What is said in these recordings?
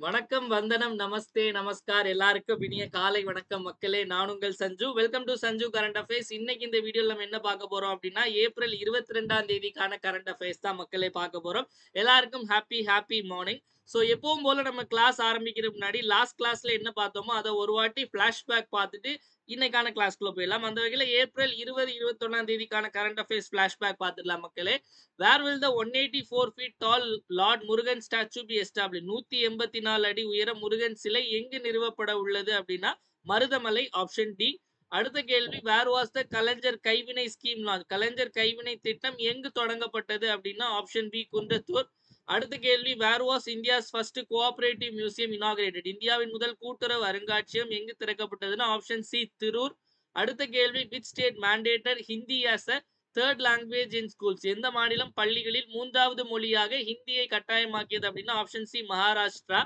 வணக்கம், வந்தனம், நமஸ்தே, நமஸ்கார். எல்லாருக்கும் இனிய காலை வணக்கம் மக்களே. நான் உங்கள் Sanju. Welcome to Sanju current affairs. இன்னைக்கு இந்த வீடியோல நம்ம என்ன பார்க்க போறோம் அப்படின்னா, ஏப்ரல் 22ஆம் தேதிக்கான கரண்ட் அஃபேர்ஸ் தான் மக்களே பார்க்க போறோம். எல்லாருக்கும் ஹாப்பி மார்னிங். ஸோ எப்பவும் போல நம்ம கிளாஸ் ஆரம்பிக்கிறதுக்கு முன்னாடி லாஸ்ட் கிளாஸ்ல என்ன பார்த்தோமோ அதை ஒரு வாட்டி ஃபிளாஷ்பேக் பார்த்துட்டு இன்னைக்கான கிளாஸ்க்குள்ள போயிடலாம். அந்த வகையில ஏப்ரல் 20-21ஆம் தேதிக்கான கரண்ட் அஃபேர்ஸ் ஃபிளாஷ்பேக் பார்த்துடலாம் மக்களே. Where will the 184 feet tall Lord Murugan statue be establish? 184 அடி உயர முருகன் சிலை எங்கு நிறுவப்பட உள்ளது அப்படின்னா மருதமலை, ஆப்ஷன் டி. அடுத்த கேள்வி, வேர் வாஸ் த கலைஞர் கைவினை ஸ்கீம் லான்ச்? கலைஞர் கைவினை திட்டம் எங்கு தொடங்கப்பட்டது அப்படின்னா ஆப்ஷன் பி, குன்றத்தூர். அடுத்த கேள்வி, where was India's first cooperative museum inaugurated? இந்தியாவின் முதல் கூட்டுறவு அருங்காட்சியகம் எங்கு திறக்கப்பட்டதுன்னா ஆப்ஷன் சி, திருர். அடுத்த கேள்வி, which state mandated Hindi as a third language in schools? எந்த மாநிலம் பள்ளிகளில் மூன்றாவது மொழியாக ஹிந்தியை கட்டாயமாக்கியது அப்படின்னா ஆப்ஷன் சி, மகாராஷ்டிரா.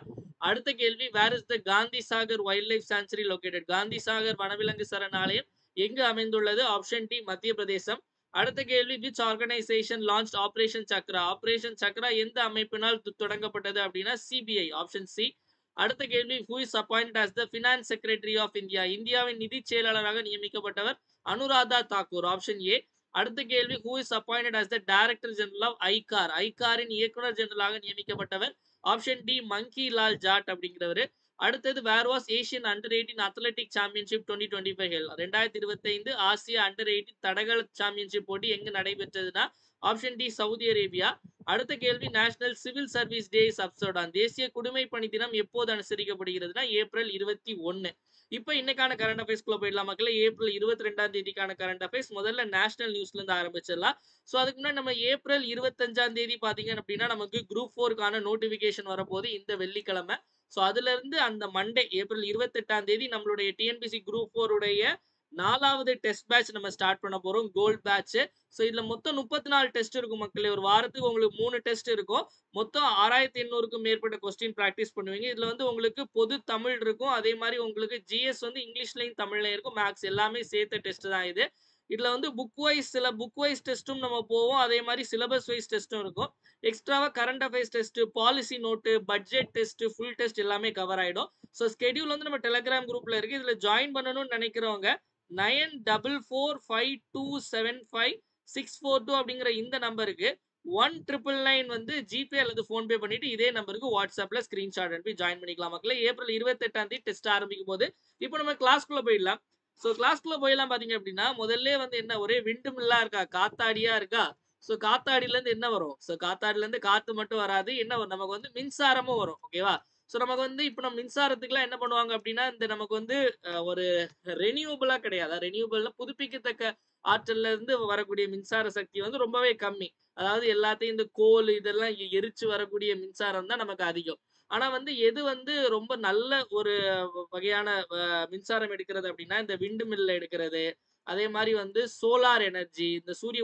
அடுத்த கேள்வி, where is the Gandhi Sagar wild life sanctuary located? Gandhi Sagar வனவிலங்கு சரணாலயம் எங்கு அமைந்துள்ளது? ஆப்ஷன் டி, மத்திய பிரதேசம். அடுத்த கேள்வி, which organisation launch Operation Chakra? Operation Chakra எந்த அமைப்பினால் தொடங்கப்பட்டது அப்படின்னா சிபிஐ, ஆப்ஷன் சி. அடுத்த கேள்வி, who is appointed as the finance secretary of India? இந்தியாவின் நிதி செயலாளராக நியமிக்கப்பட்டவர் அனுராதா தாக்கூர், ஆப்ஷன் ஏ. அடுத்த கேள்வி, who is appointed as the director general of ICAR? ஐகாரின் இயக்குனர் ஜெனரலாக நியமிக்கப்பட்டவர் ஆப்ஷன் டி, மங்கி லால் ஜாட் அப்படிங்கிறவரு. அடுத்தது, where was Asian under 18 athletic championship 2025 held? 2025 ஆசிய அண்டர் 18 தடகள சாம்பியன்ஷிப் போட்டி எங்கு நடைபெற்றதுன்னா ஆப்ஷன் டி, சவுதி அரேபியா. அடுத்த கேள்வி, national civil service day is observed on? தேசிய குடிமை பணி தினம் எப்போது அனுசரிக்கப்படுகிறதுனா ஏப்ரல் 21. இப்போ இன்னைக்கான கரண்ட் அஃபேர்ஸ்க்குள்ள போயிடலாம் மக்களே. ஏப்ரல் 22ஆம் தேதிக்கான கரண்ட் அஃபேர்ஸ் முதல்ல நேஷனல் நியூஸ்ல இருந்து ஆரம்பிச்சிடலாம். ஸோ அதுக்கு முன்னாடி நம்ம ஏப்ரல் 25ஆம் தேதி பாத்தீங்க அப்படின்னா நமக்கு குரூப் 4க்கான நோட்டிபிகேஷன் வரப்போகுது இந்த வெள்ளிக்கிழமை. ஸோ அதுல இருந்து அந்த மண்டே ஏப்ரல் 28ஆம் தேதி நம்மளுடைய டிஎன்பிசி குரூப் 4 உடைய 4வது டெஸ்ட் பேட்ச் நம்ம ஸ்டார்ட் பண்ண போறோம், கோல்ட் பேட்ச். ஸோ இதுல மொத்தம் 34 டெஸ்ட் இருக்கும் மக்களே. ஒரு வாரத்துக்கு உங்களுக்கு 3 டெஸ்ட் இருக்கும். மொத்தம் 6800க்கும் மேற்பட்ட கொஸ்டின் பிராக்டிஸ் பண்ணுவீங்க. இதுல வந்து உங்களுக்கு பொது தமிழ் இருக்கும், அதே மாதிரி உங்களுக்கு ஜிஎஸ் வந்து இங்கிலீஷ்லயும் தமிழ்லயும் இருக்கும். மேக்ஸ் எல்லாமே சேர்த்த டெஸ்ட் தான் இது. இதுல வந்து புக் வைஸ் டெஸ்ட்டும் நம்ம போவோம், அதே மாதிரி சிலபஸ் வைஸ் டெஸ்ட்டும் இருக்கும். எக்ஸ்ட்ராவா current affairs test, policy note, budget test, full test எல்லாமே கவர் ஆயிடும். ஸோ ஸ்கெடியூல் வந்து நம்ம டெலிகிராம் குரூப்ல இருக்கு. இதுல ஜாயின் பண்ணணும்னு நினைக்கிறவங்க 9445275642 அப்படிங்கிற இந்த நம்பருக்கு 1999 வந்து ஜிபே அல்லது போன்பே பண்ணிட்டு இதே நம்பருக்கு வாட்ஸ்அப்ல ஸ்கிரீன்ஷாட் அனுப்பி ஜாயின் பண்ணிக்கலாம் மக்களே. ஏப்ரல் 28ஆம் தேதி டெஸ்ட் ஆரம்பிக்கும் போது இப்போ நம்ம கிளாஸ்க்குள்ள போயிடலாம். ஸோ கிளாஸ்க்குள்ள போயிடலாம் பாத்தீங்க அப்படின்னா முதல்ல வந்து என்ன, ஒரே விண்டு மில்லா இருக்கா, காத்தாடியா இருக்கா. ஸோ காத்தாடியில இருந்து என்ன வரும்? ஸோ காத்தாடில இருந்து காத்து மட்டும் வராது, என்ன வரும், நமக்கு வந்து மின்சாரமும் வரும். ஓகேவா? ஸோ நமக்கு வந்து இப்போ நம்ம மின்சாரத்துக்குலாம் என்ன பண்ணுவாங்க அப்படின்னா, இந்த நமக்கு வந்து ஒரு ரெனியூபிளா கிடையாது. ரெனியூபிள்னா புதுப்பிக்கத்தக்க ஆற்றல்ல இருந்து வரக்கூடிய மின்சார சக்தி வந்து ரொம்பவே கம்மி. அதாவது எல்லாத்தையும் இந்த கோல் இதெல்லாம் எரிச்சு வரக்கூடிய மின்சாரம் தான் நமக்கு அதிகம். ஆனா வந்து எது வந்து ரொம்ப நல்ல ஒரு வகையான மின்சாரம் எடுக்கிறது அப்படின்னா இந்த விண்டு மில்ல எடுக்கிறது, அதே மாதிரி வந்து சோலார் எனர்ஜி, இந்த சூரிய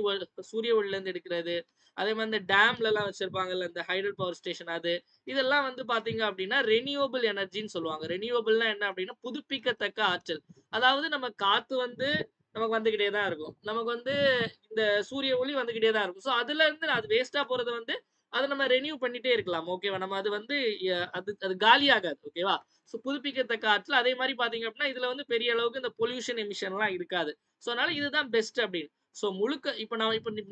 ஒளில இருந்து எடுக்கிறது, அதே மாதிரி இந்த டேம்ல எல்லாம் வச்சிருப்பாங்கல்ல இந்த ஹைடல் பவர் ஸ்டேஷன், அது இதெல்லாம் வந்து பாத்தீங்க அப்படின்னா ரெனியூவபிள் எனர்ஜின்னு சொல்லுவாங்க. ரெனியூவபிள்னா என்ன அப்படின்னா புதுப்பிக்கத்தக்க ஆற்றல். அதாவது நம்ம காத்து வந்து நமக்கு வந்துகிட்டே தான் இருக்கும், நமக்கு வந்து இந்த சூரிய ஒளி வந்துகிட்டே தான் இருக்கும். ஸோ அதுல இருந்து அது வேஸ்டா போறது வந்து அதை நம்ம ரெனியூ பண்ணிட்டே இருக்கலாம். ஓகேவா? நம்ம அது வந்து அது அது காலியாகாது. ஓகேவா? ஸோ புதுப்பிக்கத்தக்க ஆற்றல். அதே மாதிரி பாத்தீங்க அப்படின்னா இதுல வந்து பெரிய அளவுக்கு இந்த பொல்யூஷன் எமிஷன்லாம் இருக்காது. ஸோ அதனால இதுதான் பெஸ்ட் அப்படின்னு. ஸோ முழுக்க இப்ப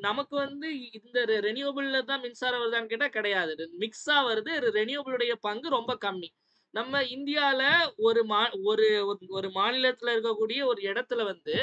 நமக்கு வந்து இந்த ரெனியூவபிள்ல தான் மின்சாரம் வருதான்னு கேட்டா கிடையாது. மிக்ஸா வருது. ரெனியூவபிளுடைய பங்கு ரொம்ப கம்மி. நம்ம இந்தியால ஒரு மா ஒரு ஒரு மாநிலத்துல இருக்கக்கூடிய ஒரு இடத்துல வந்து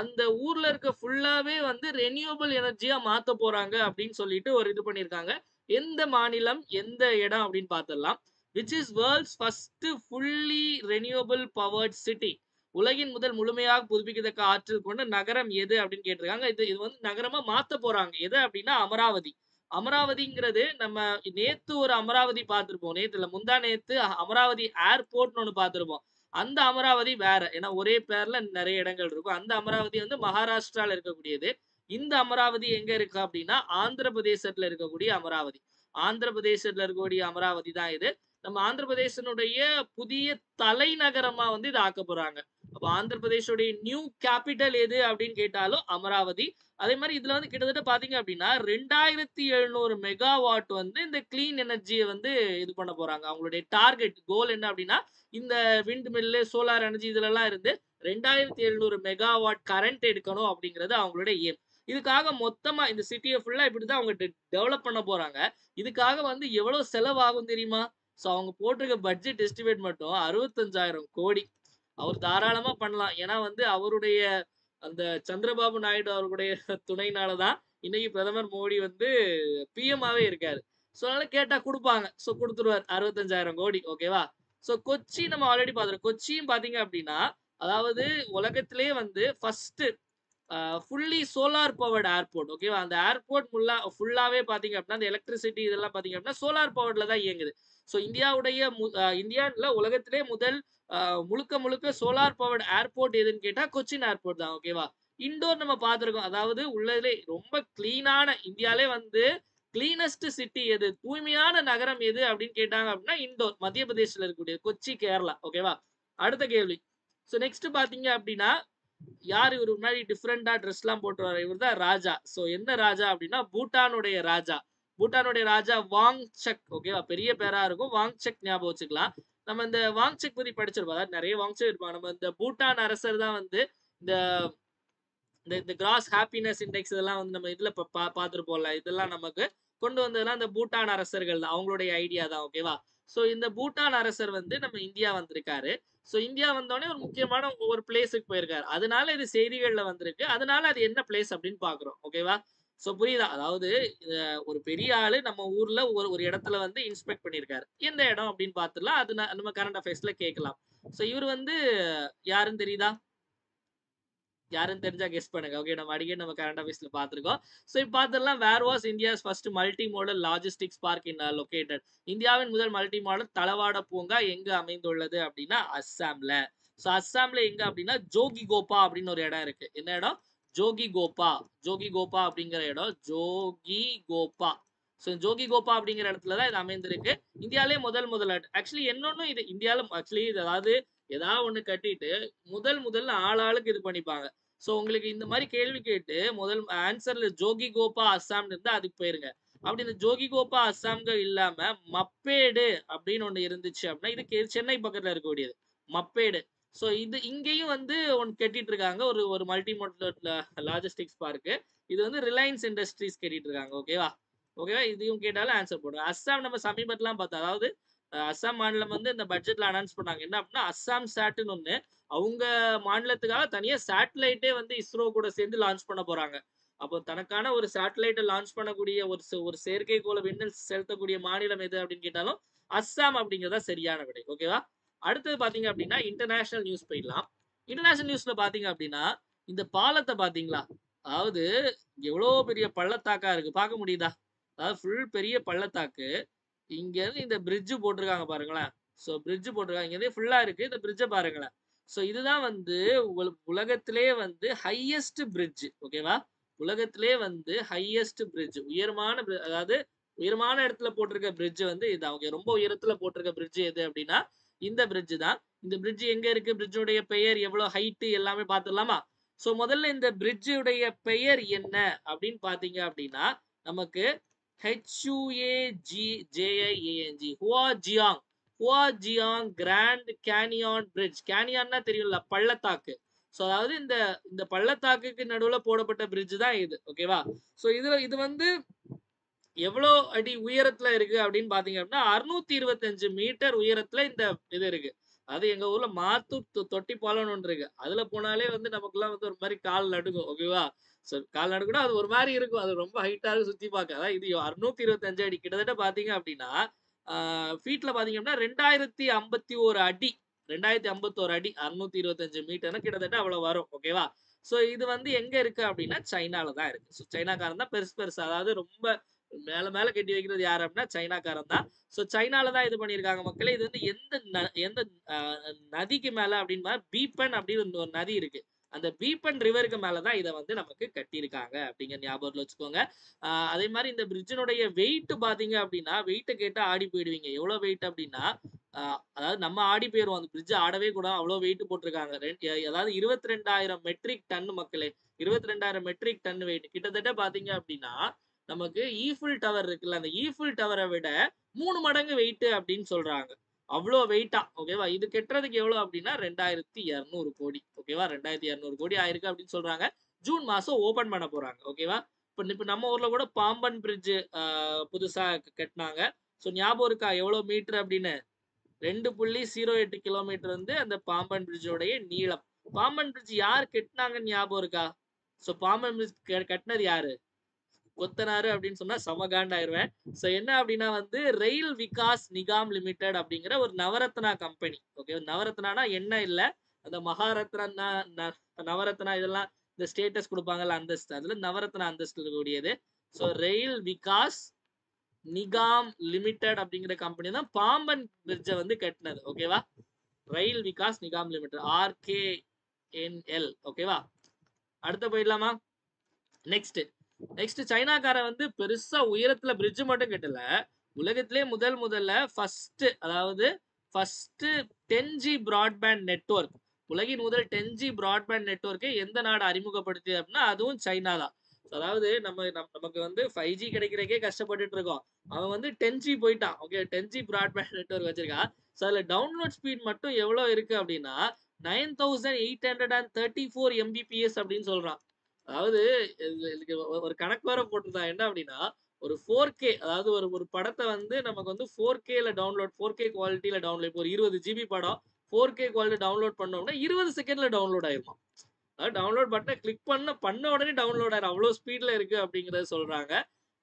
அந்த ஊர்ல இருக்க ஃபுல்லாவே வந்து ரெனியூவபிள் எனர்ஜியா மாத்த போறாங்க அப்படின்னு சொல்லிட்டு ஒரு இது பண்ணியிருக்காங்க. எந்த மாநிலம், எந்த இடம் அப்படின்னு பார்த்துடலாம். Which is world's first fully renewable powered city? உலகின் முதல் முழுமையாக புதுப்பிக்கத்தக்க ஆற்றல் கொண்ட நகரம் எது அப்படின்னு கேட்டிருக்காங்க. இது இது வந்து நகரமா மாத்த போறாங்க. எது அப்படின்னா அமராவதி. அமராவதிங்கிறது நம்ம நேத்து ஒரு அமராவதி பார்த்திருப்போம். நேத்து இல்ல, முந்தா நேத்து அமராவதி ஏர்போர்ட்னு ஒண்ணு பார்த்திருப்போம். அந்த அமராவதி வேற. ஏன்னா ஒரே பேர்ல நிறைய இடங்கள் இருக்கும். அந்த அமராவதி வந்து மகாராஷ்டிரால இருக்கக்கூடியது. இந்த அமராவதி எங்க இருக்கு அப்படின்னா ஆந்திர பிரதேசத்துல இருக்கக்கூடிய அமராவதி. ஆந்திர பிரதேசத்துல இருக்கக்கூடிய அமராவதி தான் இது. நம்ம ஆந்திர பிரதேசனுடைய புதிய தலைநகரமா வந்து இதை ஆக்க போறாங்க. அப்ப ஆந்திர பிரதேஷோடைய நியூ கேபிட்டல் எது அப்படின்னு கேட்டாலும் அமராவதி. அதே மாதிரி இதுல வந்து கிட்டத்தட்ட பாத்தீங்க அப்படின்னா 2700 மெகாவாட் வந்து இந்த கிளீன் எனர்ஜியை வந்து இது பண்ண போறாங்க. அவங்களுடைய டார்கெட் கோல் என்ன அப்படின்னா இந்த விண்ட் மில்லு சோலார் எனர்ஜி இதுல எல்லாம் இருந்து 2700 மெகாவாட் கரண்ட் எடுக்கணும் அப்படிங்கிறது அவங்களுடைய ஏம். இதுக்காக மொத்தமா இந்த சிட்டியை ஃபுல்லா இப்படிதான் அவங்க டெவலப் பண்ண போறாங்க. இதுக்காக வந்து எவ்வளவு செலவாகும் தெரியுமா? சோ அவங்க போட்டிருக்க பட்ஜெட் எஸ்டிமேட் மட்டும் 65,000 கோடி. அவர் தாராளமா பண்ணலாம். ஏன்னா வந்து அவருடைய அந்த சந்திரபாபு நாயுடு அவர்களுடைய துணையினாலதான் இன்னைக்கு பிரதமர் மோடி வந்து பிஎம்மாவே இருக்காரு. சோ அதனால கேட்டா கொடுப்பாங்க. சோ கொடுத்துருவார் 65,000 கோடி. ஓகேவா? சோ கொச்சி நம்ம ஆல்ரெடி பாத்துறோம். கொச்சியும் பாத்தீங்க அப்படின்னா அதாவது உலகத்திலேயே வந்து first fully solar powered airport. ஓகேவா? அந்த ஏர்போர்ட் ஃபுல்லாவே பாத்தீங்க அப்படின்னா அந்த எலக்ட்ரிசிட்டி இதெல்லாம் பாத்தீங்க அப்படின்னா சோலார் பவர்ல தான் இயங்குது. சோ இந்தியாவுல உலகத்திலே முதல் முழுக்க முழுக்க சோலார் பவர்டு ஏர்போர்ட் எதுன்னு கேட்டா கொச்சின் ஏர்போர்ட் தான். ஓகேவா? இண்டோர் நம்ம பார்த்திருக்கோம். அதாவது உள்ளதிலே ரொம்ப கிளீனான இந்தியாலே வந்து கிளீனஸ்ட் சிட்டி எது, தூய்மையான நகரம் எது அப்படின்னு கேட்டாங்க அப்படின்னா இண்டோர், மத்திய பிரதேசல இருக்கக்கூடிய கொச்சி, கேரளா. ஓகேவா? அடுத்த கேள்வி. சோ நெக்ஸ்ட் பாத்தீங்க அப்படின்னா யார் இவர் முன்னாடி டிஃப்ரெண்டா ட்ரெஸ் எல்லாம் போட்டு வர இவர் தான் ராஜா. சோ என்ன ராஜா அப்படின்னா பூட்டானுடைய ராஜா. பூட்டானுடைய ராஜா வாங்சக். ஓகேவா? பெரிய பேரா இருக்கும். வாங்சக் ஞாபகம் வச்சுக்கலாம். நம்ம இந்த வாங்சக் பத்தி படிச்சிருப்போம். அதாவது நிறைய வாங்சக் இருப்பாங்க. நம்ம இந்த பூட்டான் அரசர் தான் வந்து இந்த இந்த கிராஸ் ஹாப்பினஸ் இண்டெக்ஸ் இதெல்லாம் வந்து நம்ம இதுல பார்த்திருப்போம்ல. இதெல்லாம் நமக்கு கொண்டு வந்ததெல்லாம் இந்த பூட்டான் அரசர்கள் தான். அவங்களுடைய ஐடியா தான். ஓகேவா? சோ இந்த பூட்டான் அரசர் வந்து நம்ம இந்தியா வந்திருக்காரு. சோ இந்தியா வந்தோடனே ஒரு முக்கியமான ஒரு பிளேஸுக்கு போயிருக்காரு. அதனால இது செய்திகள்ல வந்திருக்கு. அதனால அது என்ன பிளேஸ் அப்படின்னு பாக்குறோம். ஓகேவா? சோ புரியுதா? அதாவது ஒரு பெரிய ஆளு நம்ம ஊர்ல ஒரு இடத்துல வந்து இன்ஸ்பெக்ட் பண்ணிருக்காரு. எந்த இடம் அப்படின்னு பாத்துலாம். அது நம்ம கரண்ட் அஃபேர்ஸ்ல கேட்கலாம். சோ இவர் வந்து யாருன்னு தெரியுதா? யாருன்னு தெரிஞ்சா கெஸ் பண்ணுங்க. ஓகே, நம்ம அடிக்கடி நம்ம கரண்ட் அஃபேர்ஸ்ல பார்த்திருக்கோம். சோ இப்ப பார்த்தரலாம் where was India's first multi modal logistics park in located. இந்தியாவின் முதல் மல்டி மாடல் தளவாட பூங்கா எங்க அமைந்துள்ளது அப்படின்னா அஸ்ஸாம்ல. சோ அஸ்ஸாம்ல எங்க அப்படின்னா ஜோகிகோபா அப்படின்னு ஒரு இடம் இருக்கு. என்ன இடம்? ஜோகிகோபா. ஜோகிகோபா அப்படிங்கிற இடம் ஜோகிகோபா. சோ ஜோகிகோபா அப்படிங்கிற இடத்துல தான் இது அமைந்திருக்கு. இந்தியாவிலே முதல் ஆக்சுவலி இன்னொன்னு இது இந்தியாவில ஆக்சுவலி அதாவது ஏதாவது ஒண்ணு கட்டிட்டு முதல்ல ஆளாளுக்கு இது பண்ணிப்பாங்க. சோ உங்களுக்கு இந்த மாதிரி கேள்வி கேட்டு முதல் ஆன்சர்ல ஜோகிகோபா அஸ்ஸாம்னு இருந்தா அதுக்கு போயிருங்க. அப்படி இந்த ஜோகிகோபா அஸ்ஸாம்கள் இல்லாம மப்பேடு அப்படின்னு ஒண்ணு இருந்துச்சு அப்படின்னா இது சென்னை பக்கத்துல இருக்கக்கூடியது மப்பேடு. சோ இது இங்கேயும் வந்து ஒன்னு கட்டிட்டு இருக்காங்க. ஒரு மல்டி மாடல் லாஜிஸ்டிக்ஸ் பார்க்கு. இது வந்து ரிலையன்ஸ் இண்டஸ்ட்ரீஸ் கட்டிட்டு இருக்காங்க. ஓகேவா? ஓகேவா? இதையும் கேட்டாலும் ஆன்சர் போடுங்க. அஸ்ஸாம் நம்ம சமீபத்திலாம் பார்த்தோம். அதாவது அஸ்ஸாம் மாநிலம் வந்து இந்த பட்ஜெட்ல அனௌன்ஸ் பண்ணாங்க. என்ன அப்படின்னா அஸ்ஸாம் சாட்னு ஒண்ணு அவங்க மாநிலத்துக்காக தனியா சேட்டலைட்டே வந்து இஸ்ரோ கூட சேர்ந்து லான்ச் பண்ண போறாங்க. அப்போ தனக்கான ஒரு சேட்டலைட்டை லான்ச் பண்ணக்கூடிய ஒரு செயற்கைக்கோளை விண்ணில் செலுத்தக்கூடிய மாநிலம் எது அப்படின்னு கேட்டாலும் அஸ்ஸாம் அப்படிங்கிறதா சரியான விடை. ஓகேவா? அடுத்தது பாத்தீங்க அப்படின்னா இன்டர்நேஷனல் நியூஸ் போயிடலாம். இன்டர்நேஷனல் நியூஸ்ல பாத்தீங்க அப்படின்னா இந்த பாலத்தை பாத்தீங்களா? அதாவது எவ்வளவு பெரிய பள்ளத்தாக்கா இருக்கு, பார்க்க முடியுதா? அதாவது ஃபுல் பெரிய பள்ளத்தாக்கு. இங்க இருந்து இந்த பிரிட்ஜ் போட்டிருக்காங்க பாருங்களேன். சோ பிரிட்ஜ் போட்டிருக்காங்க. இங்க இருந்து ஃபுல்லா இருக்கு. இந்த பிரிட்ஜை பாருங்களேன். சோ இதுதான் வந்து உலகத்திலே வந்து ஹையஸ்ட் பிரிட்ஜ். ஓகேவா? உலகத்திலே வந்து ஹையஸ்ட் பிரிட்ஜ் உயரமான அதாவது உயரமான இடத்துல போட்டிருக்க பிரிட்ஜ் வந்து இதான். ஓகே, ரொம்ப உயரத்துல போட்டிருக்க பிரிட்ஜ் எது அப்படின்னா இந்த பிரிட்ஜ் தான். இந்த பிரிட்ஜ் எங்க இருக்கு, பிரிட்ஜோடைய பெயர், எவ்வளவு ஹைட் எல்லாமே பார்த்துடலாமா? சோ முதல்ல இந்த பிரிட்ஜுடைய பெயர் என்ன அப்படின்னு பாத்தீங்க அப்படின்னா நமக்கு HUAGJIANG ஹுவாஜியாங் ஹுவாஜியாங் கிராண்ட் கேனியான் பிரிட்ஜ். கேனியான்னா தெரியும்ல, பள்ளத்தாக்கு. சோ அதாவது இந்த இந்த பள்ளத்தாக்குக்கு நடுவுல போடப்பட்ட பிரிட்ஜ் தான் இது. ஓகேவா? சோ இது வந்து எவ்வளவு அடி உயரத்துல இருக்கு அப்படின்னு பாத்தீங்க அப்படின்னா 625 மீட்டர் உயரத்துல இந்த இது இருக்கு. அது எங்க ஊர்ல மாத்தூர் தொட்டி பாலம்னு ஒன்று இருக்கு. அதுல போனாலே வந்து நமக்கு எல்லாம் வந்து ஒரு மாதிரி கால் நடுங்கும். ஓகேவா? சோ கால் நடுக்குனா அது ஒரு மாதிரி இருக்கும். அது ரொம்ப ஹைட்டா சுத்தி பார்க்க. அதான் இது 625 அடி கிட்டத்தட்ட பாத்தீங்க அப்படின்னா ஃபீட்ல பாத்தீங்க அப்படின்னா 2051 அடி. 2051 அடி 625 மீட்டர்னா கிட்டத்தட்ட அவ்வளவு வரும். ஓகேவா? சோ இது வந்து எங்க இருக்கு அப்படின்னா சைனால தான் இருக்கு. சோ சைனாக்காரன் தான் பெருசு அதாவது ரொம்ப மேல கட்டி வைக்கிறது யாரு அப்படின்னா சைனாக்காரன் தான். சோ சைனால தான் இது பண்ணியிருக்காங்க மக்களே. இது வந்து எந்த நதிக்கு மேல அப்படின்னா பீப்பன் அப்படின்னு ஒரு நதி இருக்கு. அந்த பீப்பன் ரிவருக்கு மேலதான் இதை வந்து நமக்கு கட்டியிருக்காங்க அப்படிங்கிற ஞாபகத்துல வச்சுக்கோங்க. அதே மாதிரி இந்த பிரிட்ஜினுடைய வெயிட் பாத்தீங்க அப்படின்னா வெயிட்ட கேட்டா ஆடி போயிடுவீங்க. எவ்வளவு வெயிட் அப்படின்னா அதாவது நம்ம ஆடி போயிருவோம். அந்த பிரிட்ஜ் ஆடவே கூட அவ்வளோ வெயிட் போட்டிருக்காங்க. அதாவது 22,000 மெட்ரிக் டன் மக்களே. 22,000 மெட்ரிக் டன் வெயிட். கிட்டத்தட்ட பார்த்தீங்க அப்படின்னா, நமக்கு ஈஃபில் டவர் இருக்குல்ல, அந்த ஈஃபில் டவர விட 3 மடங்கு வெயிட் அப்படின்னு சொல்றாங்க. அவ்ளோ வெயிட்டா, ஓகேவா? இது கட்டுறதுக்கு எவ்வளோ அப்படின்னா 2,200 கோடி. ஓகேவா? 2,200 கோடி ஆயிருக்கு அப்படின்னு சொல்றாங்க. ஜூன் மாசம் ஓப்பன் பண்ண போறாங்க. ஓகேவா? இப்ப நம்ம ஊர்ல கூட பாம்பன் பிரிட்ஜ் புதுசா கட்டுனாங்க. ஸோ ஞாபகம் இருக்கா எவ்வளோ மீட்டர் அப்படின்னு? 2.08 கிலோமீட்டர் வந்து அந்த பாம்பன் பிரிட்ஜோடைய நீளம். பாம்பன் பிரிட்ஜ் யார் கட்டினாங்கன்னு ஞாபகம் இருக்கா? ஸோ பாம்பன் பிரிட்ஜ் கட்டினது யாரு? கொத்தனாரு அப்படின்னு சொன்னா சமகாண்ட் ஆயிருவேன். ஸோ என்ன அப்படின்னா வந்து ரயில் விகாஸ் நிகாம் லிமிடெட் அப்படிங்கிற ஒரு நவரத்னா கம்பெனி. ஓகே, நவரத்னானா என்ன இல்ல, அந்த மகாரத்னா நவரத்னா இதெல்லாம் இந்த ஸ்டேட்டஸ் கொடுப்பாங்கல்ல அந்தஸ்து, அதுல நவரத்னா அந்தஸ்து இருக்கக்கூடியது. ஸோ ரயில் விகாஸ் நிகாம் லிமிடெட் அப்படிங்கிற கம்பெனி தான் பாம்பன் பிரிட்ஜை வந்து கட்டினது. ஓகேவா? ரயில் விகாஸ் நிகாம் லிமிடெட், RKNL. ஓகேவா? அடுத்த போயிடலாமா? நெக்ஸ்ட் சைனாக்கார வந்து பெருசா உயரத்துல பிரிட்ஜ் மட்டும் கட்டல, உலகத்திலே முதல்ல ஃபர்ஸ்ட் 10G பிராட்பேண்ட் நெட்வொர்க், உலகின் முதல் 10G பிராட்பேண்ட் நெட்வொர்க்கை எந்த நாடு அறிமுகப்படுத்தியது அப்படின்னா அதுவும் சைனா தான். அதாவது நமக்கு வந்து 5G கிடைக்கிறதுக்கே கஷ்டப்பட்டுட்டு இருக்கோம். அவன் வந்து 10G போயிட்டான். ஓகே, 10G பிராட்பேண்ட் நெட்வொர்க் வச்சிருக்கான். ஸோ அதுல டவுன்லோட் ஸ்பீட் மட்டும் எவ்வளவு இருக்கு அப்படின்னா 9834 Mbps அப்படின்னு சொல்றான். அதாவது இதுக்கு ஒரு கணக்கு வேற போட்டிருந்தான். என்ன அப்படின்னா ஒரு 4K, அதாவது ஒரு படத்தை வந்து நமக்கு வந்து 4Kல டவுன்லோட், 4K குவாலிட்டியில டவுன்லோட், இப்போ ஒரு 20 GB படம் 4K குவாலிட்டி டவுன்லோட் பண்ணோம்னா 20 செகண்ட்ல டவுன்லோட் ஆயிருமா. அதாவது டவுன்லோட் பட்டனை கிளிக் பண்ண உடனே டவுன்லோட் ஆயிரும், அவ்வளவு ஸ்பீட்ல இருக்கு அப்படிங்கறத சொல்றாங்க.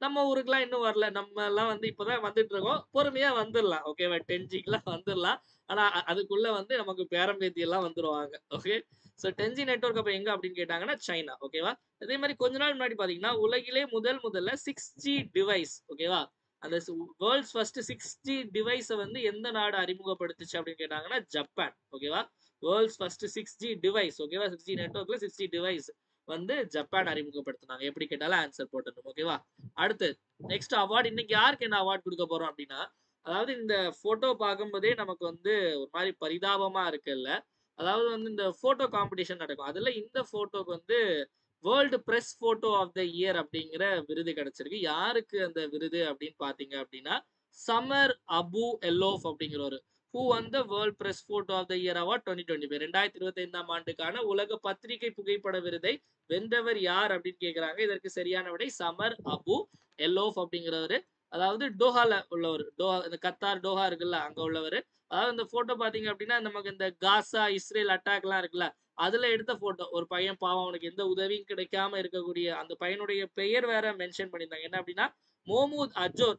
நம்ம ஊருக்குலாம் இன்னும் வரல, நம்ம எல்லாம் வந்து இப்பதான் வந்துட்டு இருக்கோம். பொறுமையா வந்துடலாம். ஓகேவா? 10Gக்குலாம் வந்துடலாம். ஆனா அதுக்குள்ள வந்து நமக்கு பேரம்பேத்தி எல்லாம் வந்துருவாங்க. ஓகே, ஸோ 10G நெட்வொர்க் அப்ப எங்க அப்படின்னு கேட்டாங்கன்னா சைனா. ஓகேவா? அதே மாதிரி கொஞ்ச நாள் முன்னாடி பாத்தீங்கன்னா உலகிலே முதல்ல 6G டிவைஸ், ஓகேவா, அந்த வேர்ல்ட்ஸ் ஃபர்ஸ்ட் 6G டிவைஸை வந்து எந்த நாடு அறிமுகப்படுத்துச்சு அப்படின்னு கேட்டாங்கன்னா ஜப்பான். ஓகேவா? வேர்ல்ட்ஸ் ஃபர்ஸ்ட் 6G டிவைஸ், ஓகேவா, 6G நெட்வொர்க்ல 6G டிவைஸ் வந்து ஜப்பான் அறிமுகப்படுத்தினாங்க. எப்படி கேட்டாலும் ஆன்சர் போட்டணும். ஓகேவா? அடுத்து நெக்ஸ்ட் அவார்டு. இன்னைக்கு யாருக்கு என்ன அவார்டு கொடுக்க போறோம் அப்படின்னா, அதாவது இந்த போட்டோ பார்க்கும்போதே நமக்கு வந்து ஒரு மாதிரி பரிதாபமா இருக்குல்ல. அதாவது வந்து இந்த போட்டோ காம்படிஷன் நடக்கும், அதுல இந்த போட்டோக்கு வந்து world press photo of the year அப்படிங்கிற விருது கிடைச்சிருக்கு. யாருக்கு அந்த விருது அப்படின்னு பாத்தீங்க அப்படின்னா சமர் அபு எல்லோஃப் அப்படிங்கிறவரு. Who won world press photo of the year award 2025, 2025ஆம் ஆண்டுக்கான உலக பத்திரிகை புகைப்பட விருதை வென்றவர் யார் அப்படின்னு கேக்குறாங்க. இதற்கு சரியான விடை சமர் அபு எல்லோஃப் அப்படிங்கிறவரு. அதாவது டோஹால உள்ளவர், டோஹா, இந்த கத்தார் டோஹா இருக்குல்ல, அங்க உள்ளவர். அதாவது இந்த போட்டோ பாத்தீங்க அப்படின்னா நமக்கு இந்த காசா இஸ்ரேல் அட்டாக் எல்லாம் இருக்குல்ல, அதுல எடுத்த போட்டோ. ஒரு பையன் பாவம், அவனுக்கு எந்த உதவியும் கிடைக்காம இருக்கக்கூடிய அந்த பையனுடைய பெயர் வேற மென்ஷன் பண்ணியிருந்தாங்க. என்ன அப்படின்னா மொஹமூத் அஜோர்.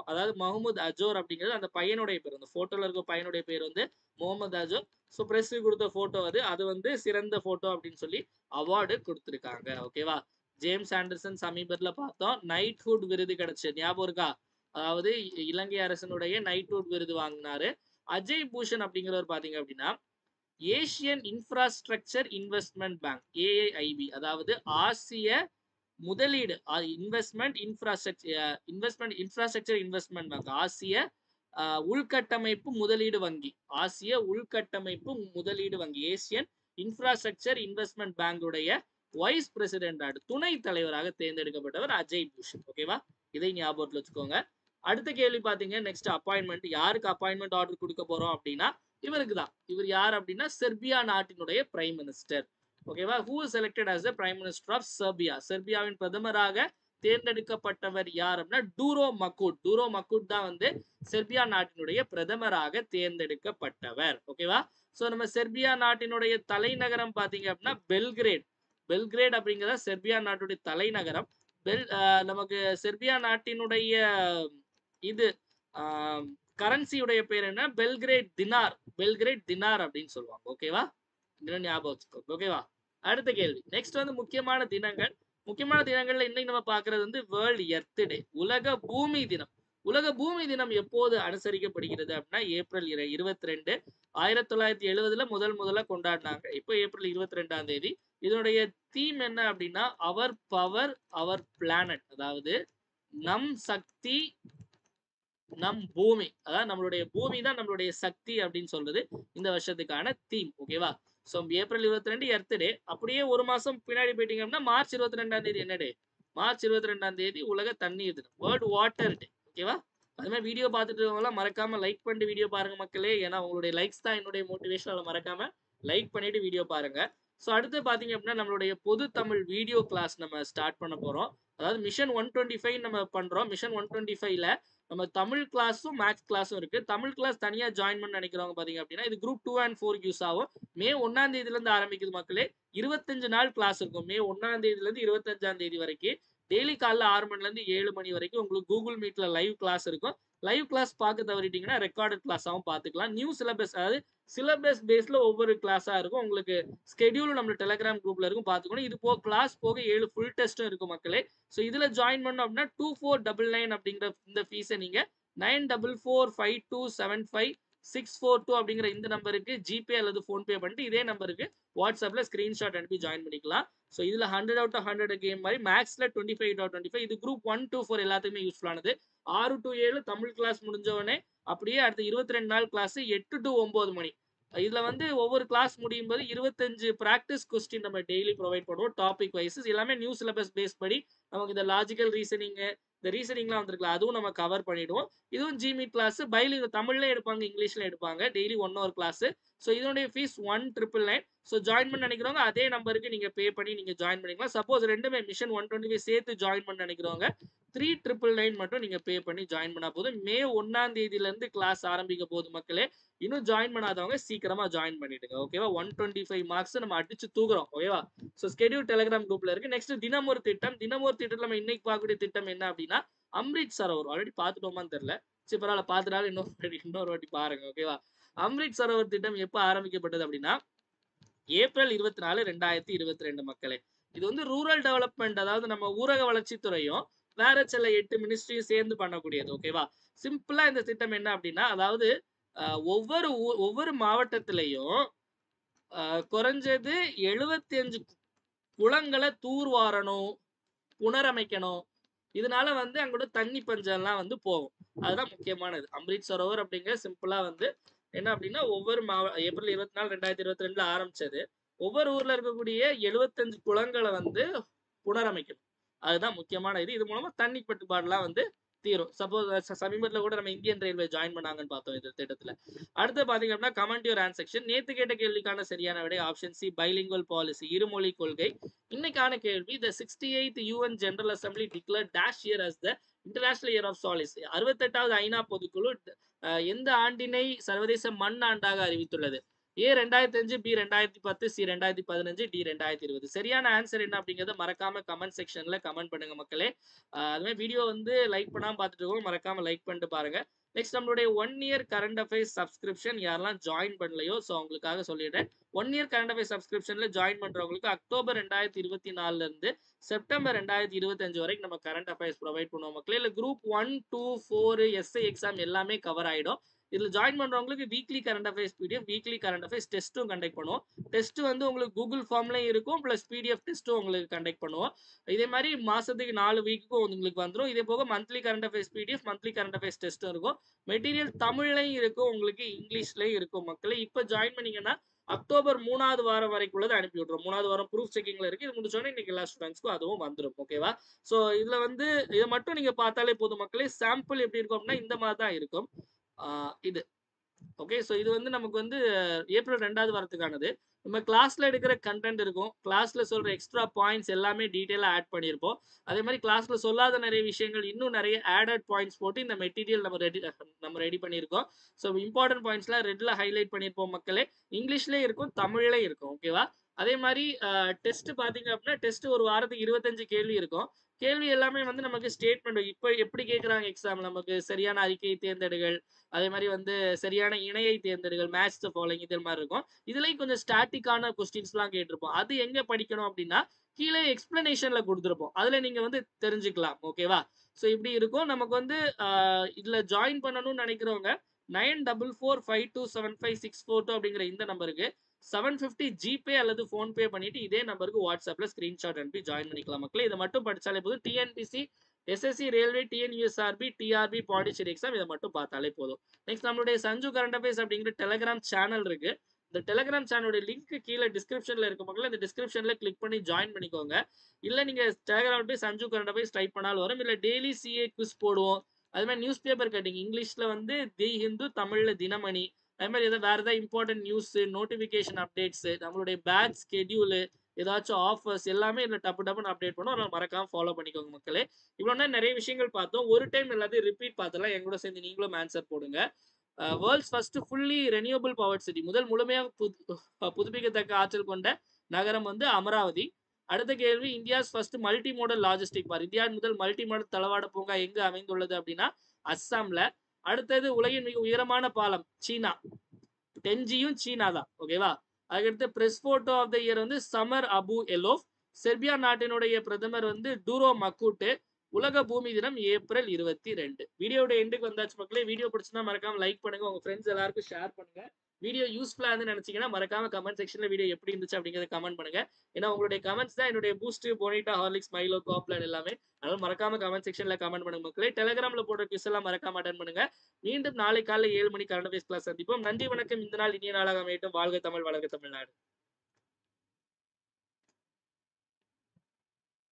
அதாவது மஹமூத் அஜோர் அப்படிங்கிறது அந்த பையனுடைய பேர். அந்த போட்டோல இருக்க பையனுடைய பேர் வந்து முகமது அஜோர். ஸோ பிரஸ் கொடுத்த போட்டோ அது வந்து சிறந்த போட்டோ அப்படின்னு சொல்லி அவார்டு கொடுத்துருக்காங்க. ஓகேவா? ஜேம்ஸ் ஆண்டர்சன் சமீபத்துல பார்த்தோம் நைட்ஹுட் விருது கிடைச்சு, ஞாபகம் இருக்கா? அதாவது இலங்கை அரசனுடைய நைட்ஹுட் விருது வாங்கினாரு. அஜய் பூஷன் அப்படிங்கிறவர் பாத்தீங்க அப்படின்னா Asian infrastructure investment bank, AIIB, அதாவது ஆசிய முதலீடு இன்வெஸ்ட்மெண்ட் இன்ஃப்ராஸ்ட்ரக்சர் இன்வெஸ்ட்மெண்ட் பேங்க், ஆசிய உள்கட்டமைப்பு முதலீடு வங்கி, ஆசிய உள்கட்டமைப்பு முதலீடு வங்கி, ஏசியன் இன்ஃப்ராஸ்ட்ரக்சர் இன்வெஸ்ட்மெண்ட் பேங்குடைய வைஸ் பிரசிடென்ட், துணை தலைவராக தேர்ந்தெடுக்கப்பட்டவர் அஜய் பூஷன். ஓகேவா? இதை ஞாபகத்துல வச்சுக்கோங்க. அடுத்த கேள்வி பாத்தீங்க, நெக்ஸ்ட் அப்பாயின்மெண்ட். யாருக்கு அப்பாயின்மெண்ட் ஆர்டர் கொடுக்க போறோம் அப்படின்னா இவருக்கு தான். இவர் யார் அப்படின்னா செர்பியா நாட்டினுடைய பிரைம் மினிஸ்டர். ஓகேவா? Who selected as the prime minister of Serbia, செர்பியாவின் பிரதமராக தேர்ந்தெடுக்கப்பட்டவர் யார் அப்படின்னா டூரோ மக்கூட். டூரோ மக்கூட் தான் வந்து செர்பியா நாட்டினுடைய பிரதமராக தேர்ந்தெடுக்கப்பட்டவர். ஓகேவா? சோ நம்ம செர்பியா நாட்டினுடைய தலைநகரம் பாத்தீங்க அப்படின்னா பெல்கிரேட். பெல்கிரேட் அப்படிங்கிறத செர்பியா நாட்டுடைய தலைநகரம். நமக்கு செர்பியா நாட்டினுடைய இது கரன்சியுடைய பேர் என்ன? Belgrade dinar. பெல்கிரேட் தினார் அப்படின்னு சொல்லுவாங்க. ஓகேவா? ஞாபகம் வச்சுக்கோங்க. ஓகேவா? அடுத்த கேள்வி. நெக்ஸ்ட் வந்து முக்கியமான தினங்கள். முக்கியமான தினங்கள்ல இன்னைக்கு நம்ம பாக்குறது வந்து வேர்ல்ட் எர்த் டே, உலக பூமி தினம். உலக பூமி தினம் எப்போது அனுசரிக்கப்படுகிறது அப்படின்னா ஏப்ரல் 22, 1970 முதல்ல கொண்டாடினாங்க. இப்போ ஏப்ரல் 22ஆம் தேதி. இதனுடைய தீம் என்ன அப்படின்னா அவர் பவர் அவர் பிளானட், அதாவது நம் சக்தி நம் பூமி. அதாவது நம்மளுடைய பூமி தான் நம்மளுடைய சக்தி அப்படின்னு சொல்றது இந்த வருஷத்துக்கான தீம். ஓகேவா? ஸோ ஏப்ரல் 22 எர்த் டே. அப்படியே ஒரு மாசம் பின்னாடி போயிட்டீங்க அப்படின்னா மார்ச் 22ஆம் தேதி என்ன டே? மார்ச் 22ஆம் தேதி உலக தண்ணீர் தினம். வேர்ல்ட் வாட்டர் டே. ஓகேவா? அது மாதிரி வீடியோ பார்த்துட்டு இருக்கவங்கலாம் மறக்காம லைக் பண்ணிட்டு வீடியோ பாருங்க மக்களே. ஏன்னா உங்களுடைய லைக்ஸ் தான் என்னுடைய மோட்டிவேஷன். அதை மறக்காம லைக் பண்ணிட்டு வீடியோ பாருங்க. ஸோ அடுத்து பார்த்தீங்க அப்படின்னா நம்மளுடைய பொது தமிழ் வீடியோ கிளாஸ் நம்ம ஸ்டார்ட் பண்ண போறோம். அதாவது மிஷன் 125 நம்ம பண்றோம். மிஷன் 125ல நம்ம தமிழ் கிளாஸும் மேத்ஸ் கிளாஸும் இருக்கு. தமிழ் கிளாஸ் தனியா ஜாயின் பண்ண நினைக்கிறவங்க பாத்தீங்க அப்படின்னா இது குரூப் 2 and 4 யூஸ் ஆகும். மே 1ஆம் தேதியில இருந்து ஆரம்பிக்குது மக்களே. 25 நாள் கிளாஸ் இருக்கும். மே 1ஆம் தேதியில இருந்து 25ஆம் தேதி வரைக்கும். டெய்லி காலைல 6 மணில இருந்து 7 மணி வரைக்கும் உங்களுக்கு கூகுள் மீட்ல லைவ் கிளாஸ் இருக்கும். லைவ் கிளாஸ் பார்க்க தவறிட்டீங்கன்னா ரெக்கார்டட் கிளாஸாவும் பார்த்துக்கலாம். நியூ சிலபஸ் அதாவது சிலபஸ் பேஸ்ல ஒவ்வொரு கிளாஸா இருக்கும். உங்களுக்கு ஸ்கெடியூல் நம்ம டெலிகிராம் குரூப்ல இருக்கும் பார்த்துக்கணும். இது போக கிளாஸ் போக 7 ஃபுல் டெஸ்ட்டும் இருக்கும் மக்களே. ஸோ இதுல ஜாயின் பண்ணோம் அப்படின்னா 2499 அப்படிங்கிற இந்த ஃபீஸை நீங்க 9445275642 அப்படிங்கிற இந்த நம்பருக்கு ஜிபே அல்லது போன்பே பண்ணிட்டு இதே நம்பருக்கு வாட்ஸ்அப்ல ஸ்கிரீன்ஷாட் அனுப்பி ஜாயின் பண்ணிக்கலாம். ஸோ இதுல 100 out of 100 கேம் மாதிரி மேக்ஸ்ல 25 out of 25. இது குரூப் 1 to 4 எல்லாத்துக்குமே யூஸ்ஃபுல்லானது. 6 to 7 தமிழ் கிளாஸ் முடிஞ்சவொடனே அப்படியே அடுத்த 22 நாள் கிளாஸ் 8 to 9 மணி. இதுல வந்து ஒவ்வொரு கிளாஸ் முடியும் போது 25 பிராக்டிஸ் கொஸ்டின் நம்ம டெய்லி ப்ரொவைட் பண்ணுவோம். டாபிக் வைஸ் எல்லாமே நியூ சிலபஸ் பேஸ் படி நமக்கு இந்த லாஜிக்கல் ரீசனிங் இந்த ரீசனிங்லாம் வந்திருக்கலாம் அதுவும் நம்ம கவர் பண்ணிடுவோம். இதுவும் ஜிமீட் கிளாஸ் பைலிங் தமிழ்ல எடுப்பாங்க இங்கிலீஷ்ல எடுப்பாங்க டெய்லி 1 hour கிளாஸ். ஸோ இதனுடைய ஃபீஸ் 1999. ஸோ ஜாயின் பண்ண நினைக்கிறவங்க அதே நம்பருக்கு நீங்க பே பண்ணி நீங்க ஜாயின் பண்ணிக்கலாம். சப்போஸ் ரெண்டுமே மிஷன் 125 சேர்த்து ஜாயின் பண்ண நினைக்கிறவங்க 3999 மட்டும் நீங்க பே பண்ணி ஜாயின் பண்ணா போதும். மே 1ஆம் தேதியில இருந்து கிளாஸ் ஆரம்பிக்க போகுது மக்களே. இன்னும் ஜாயின் பண்ணாதவங்க சீக்கிரமா ஜாயின் பண்ணிடுங்க. ஓகேவா? 125 மார்க்ஸ் நம்ம அடிச்சு தூக்குறோம். ஓகேவா? ஸோ ஸ்கெடியூல் டெலிகிராம் குரூப்ல இருக்கு. நெக்ஸ்ட் தினம் ஒரு திட்டம். தினம் ஒரு திட்டத்துல நம்ம இன்னைக்கு பார்க்கக்கூடிய திட்டம் என்ன அப்படின்னா அம்ரித் சரோவர். ஆல்ரெடி பார்த்துட்டோமான்னு தெரியல. சரி பரவாயில்ல பார்த்துட்டாலும் இன்னொரு வாட்டி பாருங்க. ஓகேவா? அம்ரித் சரோவர் திட்டம் எப்ப ஆரம்பிக்கப்பட்டது அப்படின்னா ஏப்ரல் 24 2022 மக்களே. இது வந்து ரூரல் டெவலப்மெண்ட் அதாவது நம்ம ஊரக வளர்ச்சித்துறையும் வேற சில 8 மினிஸ்ட்ரியும் சேர்ந்து பண்ணக்கூடியது. ஓகேவா? சிம்பிளா இந்த திட்டம் என்ன அப்படின்னா அதாவது ஒவ்வொரு மாவட்டத்திலையும் குறைஞ்சது 75 குளங்களை தூர்வாரணும், புனரமைக்கணும். இதனால வந்து அங்கோட தண்ணி பஞ்சம்லாம் வந்து போகும். அதுதான் முக்கியமானது. அம்ரித் சரோவர் அப்படிங்கிற சிம்பிளா வந்து என்ன அப்படின்னா ஒவ்வொரு ஏப்ரல் 24 2022 ஆரம்பிச்சது. ஒவ்வொரு ஊர்ல இருக்கக்கூடிய 75 குளங்களை வந்து புனரமைக்கணும். அதுதான் முக்கியமான இது. இது மூலமா தண்ணி பட்டுப்பாடுலாம் வந்து தீரும். சப்போஸ் சமீபத்துல கூட நம்ம இந்தியன் ரயில்வே ஜாயின் பண்ணாங்கன்னு பார்த்தோம் இந்த திட்டத்துல. அடுத்து பாத்தீங்க அப்படின்னா கமெண்ட் யுவர் ஆன்சர் செக்ஷன். நேத்து கேட்ட கேள்விக்கான சரியான விடை ஆப்ஷன் சி பைலிங்குவல் பாலிசி இருமொழி கொள்கை. இன்னைக்கான கேள்வி the 68th UN General Assembly declared dash year as the International Year of Solace. 68வது ஐநா பொதுக்குழு எந்த ஆண்டினை சர்வதேச மண் ஆண்டாக அறிவித்துள்ளது? ஏ 2005, பி 2010, சி 2015, டி 2020. சரியான ஆன்சர் என்ன அப்படிங்கறத மறக்காம கமெண்ட் செக்ஷன்ல கமெண்ட் பண்ணுங்க மக்களே. அதுவே வீடியோ வந்து லைக் பண்ணாம பார்த்துட்டு இருக்கோம் மறக்காம லைக் பண்ணிட்டு பாருங்க. நெக்ஸ்ட் நம்மளுடைய 1 year கரண்ட் அஃபேர்ஸ் சப்ஸ்கிரிப்ஷன் யாரெல்லாம் ஜாயின் பண்ணலையோ ஸோ அவங்களுக்காக சொல்லிடுறேன். 1 year கரண்ட் அஃபேர்ஸ் சப்ஸ்கிரிப்ஷன்ல ஜாயின் பண்றவங்களுக்கு அக்டோபர் 2024 இருந்து செப்டம்பர் 2025 வரைக்கும் நம்ம கரண்ட் அஃபேர்ஸ் ப்ரொவைட் பண்ணுவோம் மக்களே. இல்லை குரூப் 1, 2, 4 எஸ்ஐ எக்ஸாம் எல்லாமே கவர் ஆயிடும். இதுல ஜாயின் பண்றவங்களுக்கு weekly current affairs PDF weekly current affairs டெஸ்ட்டும் கண்டக்ட் பண்ணுவோம். டெஸ்ட் வந்து உங்களுக்கு கூகுள் ஃபார்ம்லயும் இருக்கும் பிளஸ் பிடிஎஃப் டெஸ்ட்டும் உங்களுக்கு கண்டக்ட் பண்ணுவோம். இதே மாதிரி மாசத்துக்கு 4 வீக்குக்கும் உங்களுக்கு வந்துடும். இதே போக monthly current affairs PDF monthly current affairs டெஸ்ட்டும் இருக்கும். மெட்டீரியல் தமிழ்லையும் இருக்கும் உங்களுக்கு இங்கிலீஷ்லயும் இருக்கும் மக்களே. இப்ப ஜாயின் பண்ணீங்கன்னா அக்டோபர் 3வது வாரம் வரைக்குள்ளது அனுப்பி விட்டுரும். 3வது வாரம் ப்ரூஃப் செக்கிங்ல இருக்கு. இது முடிச்சோடனே இன்னைக்கு எல்லா ஸ்டூடெண்ட்ஸ்க்கும் அதுவும் வந்துடும். ஓகேவா? ஸோ இதுல வந்து இதை மட்டும் நீங்க பார்த்தாலே போதும் மக்களே. சாம்பிள் எப்படி இருக்கும் அப்படின்னா இந்த மாதிரி தான் இருக்கும். இது ஓகே. ஸோ இது வந்து நமக்கு வந்து ஏப்ரல் 2வது வாரத்துக்கானது. நம்ம கிளாஸ்ல எடுக்கிற கண்டென்ட் இருக்கும். கிளாஸ்ல சொல்ற எக்ஸ்ட்ரா பாயிண்ட்ஸ் எல்லாமே டீட்டெயிலா ஆட் பண்ணியிருப்போம். அதே மாதிரி கிளாஸ்ல சொல்லாத நிறைய விஷயங்கள் இன்னும் நிறைய ஆடட் பாயிண்ட்ஸ் போட்டு இந்த மெட்டீரியல் நம்ம ரெடி பண்ணியிருக்கோம். ஸோ இம்பார்ட்டன்ட் பாயிண்ட்ஸ்லாம் ரெட்ல ஹைலைட் பண்ணியிருப்போம் மக்களே. இங்கிலீஷ்லயும் இருக்கும் தமிழ்லயும் இருக்கும். ஓகேவா? அதே மாதிரி டெஸ்ட் பாத்தீங்க அப்படின்னா டெஸ்ட் ஒரு வாரத்துக்கு 25 கேள்வி இருக்கும். கேள்வி எல்லாமே வந்து நமக்கு ஸ்டேட்மெண்ட் இப்போ எப்படி கேட்குறாங்க எக்ஸாம் நமக்கு சரியான அறிக்கையை தேர்ந்தெடுகள், அதே மாதிரி வந்து சரியான இணையை தேர்ந்தெடுகள், மேட்ச் த ஃபாலோயிங் இது மாதிரி இருக்கும். இதுலயும் கொஞ்சம் ஸ்டாட்டிக்கான கொஸ்டின்ஸ்லாம் கேட்டிருப்போம். அது எங்க படிக்கணும் அப்படின்னா கீழே எக்ஸ்பிளனேஷன்ல கொடுத்துருப்போம். அதுல நீங்க வந்து தெரிஞ்சுக்கலாம். ஓகேவா? ஸோ இப்படி இருக்கும். நமக்கு வந்து இதுல ஜாயின் பண்ணணும்னு நினைக்கிறவங்க 9445275642 அப்படிங்கிற இந்த நம்பருக்கு 750 ஜிபே அல்லது போன்பே பண்ணிட்டு இதே நம்பருக்கு வாட்ஸ்அப்ல ஸ்கிரீன்ஷாட் அனுப்பி ஜாயின் பண்ணிக்கலாம் மக்களே. இதை மட்டும் படிச்சாலே போதும். TNPSC SSC, railway, TNUSRB, TRB, Pondicherry exam இதை மட்டும் பார்த்தாலே போதும். நெக்ஸ்ட் நம்மளுடைய சஞ்சு கரண்ட் அஃபேர்ஸ் அப்படிங்கிற டெலிகிராம் சேனல் இருக்கு. இந்த டெலிகிராம் சேனலோட லிங்க் கீழே டிஸ்கிரிப்ஷன்ல இருக்க மக்கள் இந்த டிஸ்கிரிப்ஷன்ல கிளிக் பண்ணி ஜாயின் பண்ணிக்கோங்க. இல்ல நீங்க டெலிகிராம் போய் சஞ்சு கரண்ட் அஃபேர்ஸ் டைப் பண்ணாலும் வரும். இல்ல டெய்லி சிஏ குவிஸ் போடுவோம். அது மாதிரி நியூஸ் பேப்பர் கட்டிங் இங்கிலீஷ்ல வந்து தி ஹிந்து, தமிழ்ல தினமணி. அது மாதிரி ஏதாவது வேற ஏதாவது இம்பார்ட்டன்ட் நியூஸ், நோட்டிபிகேஷன் அப்டேட்ஸ், நம்மளுடைய பேட்ச் ஸ்கெடியூல், ஏதாச்சும் ஆஃபர்ஸ் எல்லாமே இதுல டப்பு டப்புன்னு அப்டேட் பண்ணுவோம். அதனால மறக்காம ஃபாலோ பண்ணிக்கோங்க மக்களே. இவ்வளவு நேரம் நிறைய விஷயங்கள் பார்த்தோம். ஒரு டைம் எல்லாத்தையும் ரிப்பீட் பார்த்தலாம். என் கூட சேர்ந்து நீங்களும் ஆன்சர் போடுங்க. World's first fully renewable power city, முதல் முழுமையாக புதுப்பிக்கத்தக்க ஆற்றல் கொண்ட நகரம் வந்து அமராவதி. அடுத்த கேள்வி, India's first multi model logistic park, India முதல் மல்டி மாடல் தளவாட பூங்கா எங்கு அமைந்துள்ளது அப்படின்னா அஸ்ஸாம்ல. அடுத்தது உலகின் மிக உயரமான பாலம் சீனா, டென்ஜியும் சீனா தான். ஓகேவா? அதுக்கடுத்து press photo of the year வந்து சமர் அபு எலோஃப். செர்பியா நாட்டினுடைய பிரதமர் வந்து டூரோ மக்கூட்டு. உலக பூமி தினம் ஏப்ரல் 22. வீடியோட எண்டுக்கு வந்தாச்சு மக்களே. வீடியோ பிடிச்சிருந்தா மறக்காம லைக் பண்ணுங்க, உங்க ஃப்ரெண்ட்ஸ் எல்லாருக்கும் ஷேர் பண்ணுங்க. வீடியோ யூஸ்ஃபுல்லா இருந்து நினைச்சீங்கன்னா மறக்காம கமெண்ட் செக்ஷன்ல வீடியோ எப்படி இருந்துச்சு அப்படிங்கறத கமெண்ட் பண்ணுங்க. ஏன்னா உங்களுடைய கமெண்ட்ஸ் தான் என்னுடைய பூஸ்ட், போனிட்டா, ஹார்லிக்ஸ், மைலோ, காப்லான் எல்லாமே. அதனால மறக்காம கமெண்ட் செக்ஷன்ல கமெண்ட் பண்ணுங்க மக்களே. டெலிகிராம்ல போடுற குவிஸ் எல்லாம் மறக்காம அட்டன் பண்ணுங்க. மீண்டும் நாளை காலை 7 மணி கரண்ட் அஃபேர்ஸ் கிளாஸ் சந்திப்போம். நன்றி, வணக்கம். இந்த நாள் இனிய நாளாக அமையட்டும். வாழ்க தமிழ், வளர்க தமிழ்நாடு.